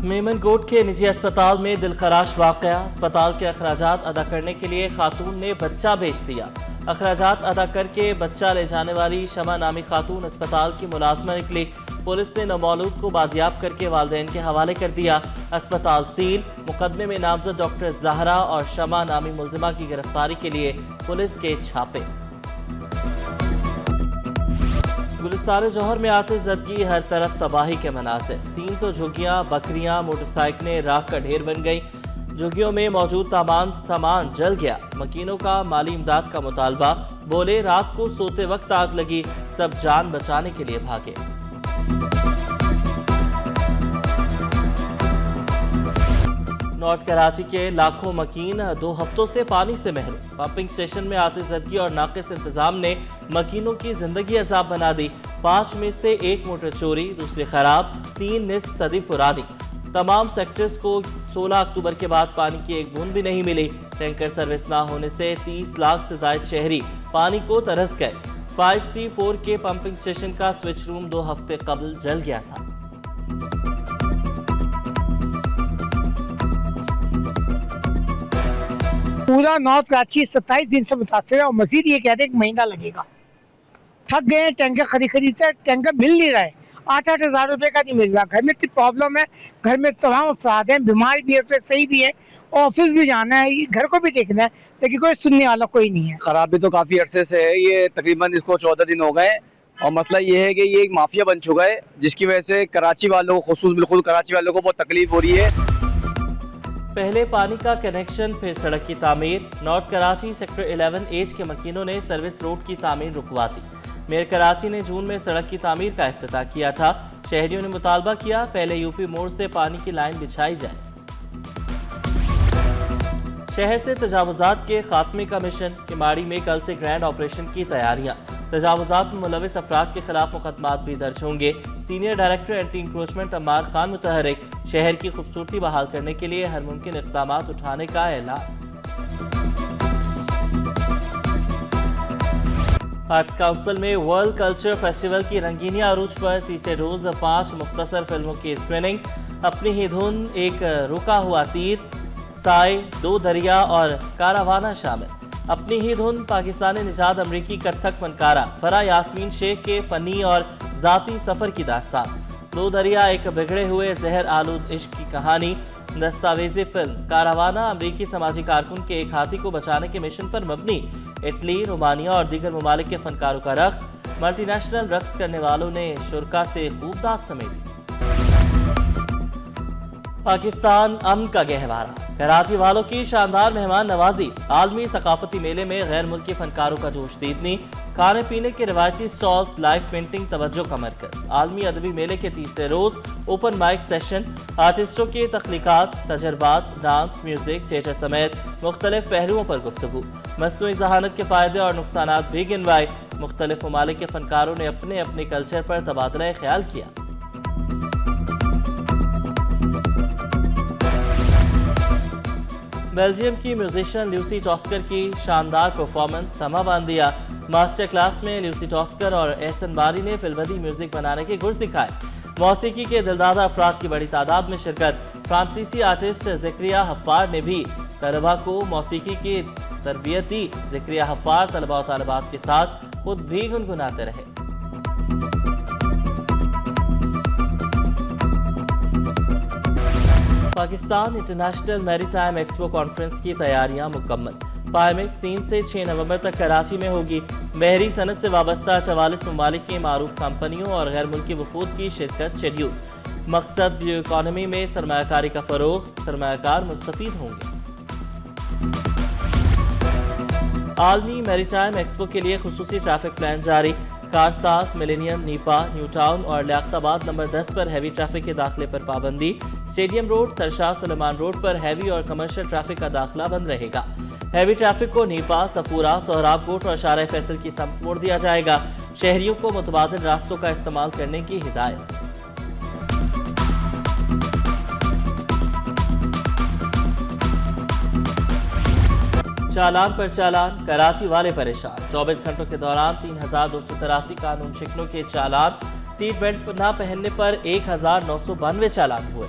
میمن کوٹ کے نجی اسپتال میں دلخراش واقعہ، اسپتال کے اخراجات ادا کرنے کے لیے خاتون نے بچہ بھیج دیا۔ اخراجات ادا کر کے بچہ لے جانے والی شمع نامی خاتون اسپتال کی ملازمہ نکلی۔ پولیس نے نومولود کو بازیاب کر کے والدین کے حوالے کر دیا۔ اسپتال سیل، مقدمے میں نامزد ڈاکٹر زہرا اور شمع نامی ملزمہ کی گرفتاری کے لیے پولیس کے چھاپے۔ گلستان جوہر میں آتش زدگی، ہر طرف تباہی کے مناظر۔ 300 جھگیاں، بکریاں، موٹر سائیکلیں راکھ کا ڈھیر بن گئی۔ جھگیوں میں موجود تمام سامان جل گیا۔ مکینوں کا مالی امداد کا مطالبہ، بولے رات کو سوتے وقت آگ لگی، سب جان بچانے کے لیے بھاگے۔ نارتھ کراچی کے لاکھوں مکین 2 ہفتوں سے پانی سے محروم۔ پمپنگ سٹیشن میں آتش زدگی اور ناقص انتظام نے مکینوں کی زندگی عذاب بنا دی۔ 5 میں سے 1 موٹر چوری، دوسری خراب، 3 نصف صدی پرانی۔ تمام سیکٹرز کو 16 اکتوبر کے بعد پانی کی ایک بوند بھی نہیں ملی۔ ٹینکر سروس نہ ہونے سے 30 لاکھ سے زائد شہری پانی کو ترس گئے۔ 5C4 کے پمپنگ سٹیشن کا سوئچ روم 2 ہفتے قبل جل گیا تھا۔ پورا نارتھ کراچی 27 دن سے متاثر ہے اور مزید یہ کہتے ہیں کہ مہینہ لگے گا۔ تھک گئے، ٹینکر خریدتے ہیں، ٹینکر مل نہیں رہا ہے، 8-8 ہزار روپے کا نہیں مل رہا۔ گھر میں اتنی پرابلم ہے، گھر میں تمام افراد ہیں، بیمار بھی ہے، صحیح بھی ہے، آفس بھی جانا ہے، گھر کو بھی دیکھنا ہے، لیکن کوئی سننے والا کوئی نہیں ہے۔ خرابی تو کافی عرصے سے ہے، یہ تقریباً اس کو 14 دن ہو گئے، اور مسئلہ یہ ہے کہ یہ ایک مافیا بن چکا ہے، جس کی وجہ سے کراچی والوں کو، خصوص بالخصوص کراچی والوں کو بہت تکلیف ہو رہی ہے۔ پہلے پانی کا کنیکشن، پھر سڑک کی تعمیر۔ نارتھ کراچی سیکٹر 11H کے مکینوں نے سروس روڈ کی تعمیر رکوا دی۔ میئر کراچی نے جون میں سڑک کی تعمیر کا افتتاح کیا تھا۔ شہریوں نے مطالبہ کیا، پہلے UP موڑ سے پانی کی لائن بچھائی جائے۔ شہر سے تجاوزات کے خاتمے کا مشن، کماڑی میں کل سے گرینڈ آپریشن کی تیاریاں۔ تجاوزات میں ملوث افراد کے خلاف مقدمات بھی درج ہوں گے۔ Senior director anti encroachment Ammar Khan متحرک، شہر کی خوبصورتی بحال کرنے کے لیے ہر ممکن اقدامات اٹھانے کا اعلان۔ آرٹس کونسل میں ورلڈ کلچر فیسٹیول کی رنگینیاں عروج پر، تیسرے روز 5 مختصر فلموں کی اسکریننگ۔ اپنی ہی دھن، ایک رکا ہوا تیر، سائے، 2 دریا اور کاراوانہ شامل۔ اپنی ہی دھن، پاکستانی نژاد امریکی کتھک فنکارہ فرح یاسمین شیخ کے فنی اور ذاتی سفر کی داستان۔ 2 دریا، ایک بگڑے ہوئے زہر آلود عشق کی کہانی۔ دستاویزی فلم کاراوانہ امریکی سماجی کارکن کے ایک ہاتھی کو بچانے کے مشن پر مبنی۔ اٹلی، رومانیہ اور دیگر ممالک کے فنکاروں کا رقص، ملٹی نیشنل رقص کرنے والوں نے شرکاء سے خوب داد سمیٹی۔ پاکستان امن کا گہوارہ، کراچی والوں کی شاندار مہمان نوازی۔ عالمی ثقافتی میلے میں غیر ملکی فنکاروں کا جوش دیدنی، کھانے پینے کے روایتی سٹالز، لائیو پینٹنگ توجہ کا مرکز۔ عالمی ادبی میلے کے تیسرے روز اوپن مائک سیشن، آرٹسٹوں کی تخلیقات، تجربات، ڈانس، میوزک، تھیٹر سمیت مختلف پہلوؤں پر گفتگو۔ مصنوعی ذہانت کے فائدے اور نقصانات بھی گنوائے۔ مختلف ممالک کے فنکاروں نے اپنے اپنے کلچر پر تبادلہ خیال کیا۔ بیلجیم کی میوزیشین لیوسی ٹاسکر کی شاندار پرفارمنس سما باندھ دیا۔ ماسٹر کلاس میں لیوسی ٹاسکر اور احسن باری نے فی الودی میوزک بنانے کے گر سکھائے۔ موسیقی کے دلدادہ افراد کی بڑی تعداد میں شرکت۔ فرانسیسی آرٹسٹ زکریا حفار نے بھی طلبہ کو موسیقی کی تربیت دی۔ زکریا حفار طلبہ و طالبات کے ساتھ خود بھی گنگناتے رہے۔ پاکستان انٹرنیشنل میری ٹائم ایکسپو کانفرنس کی تیاریاں مکمل۔ پائمک 3 سے 6 نومبر تک کراچی میں ہوگی۔ بحری صنعت سے وابستہ 44 ممالک کی معروف کمپنیوں اور غیر ملکی وفود کی شرکت شیڈیول۔ مقصد بلیو اکانومی میں سرمایہ کاری کا فروغ، سرمایہ کار مستفید ہوں گے۔ عالمی میری ٹائم ایکسپو کے لیے خصوصی ٹریفک پلان جاری۔ کارساز، ملینیم، نیپا، نیو ٹاؤن اور لیاقت آباد نمبر 10 پر ہیوی ٹریفک کے داخلے پر پابندی۔ اسٹیڈیم روڈ، سرشاہ سلیمان روڈ پر ہیوی اور کمرشل ٹریفک کا داخلہ بند رہے گا۔ ہیوی ٹریفک کو نیپا، صفورہ، سہراب کوٹ اور شارع فیصل کی سمت موڑ دیا جائے گا۔ شہریوں کو متبادل راستوں کا استعمال کرنے کی ہدایت۔ چالان پر چالان، کراچی والے پریشان۔ 24 گھنٹوں کے دوران 3283 قانون شکنوں کے چالان، سیٹ بیلٹ نہ پہننے پر 1992 چالان ہوئے۔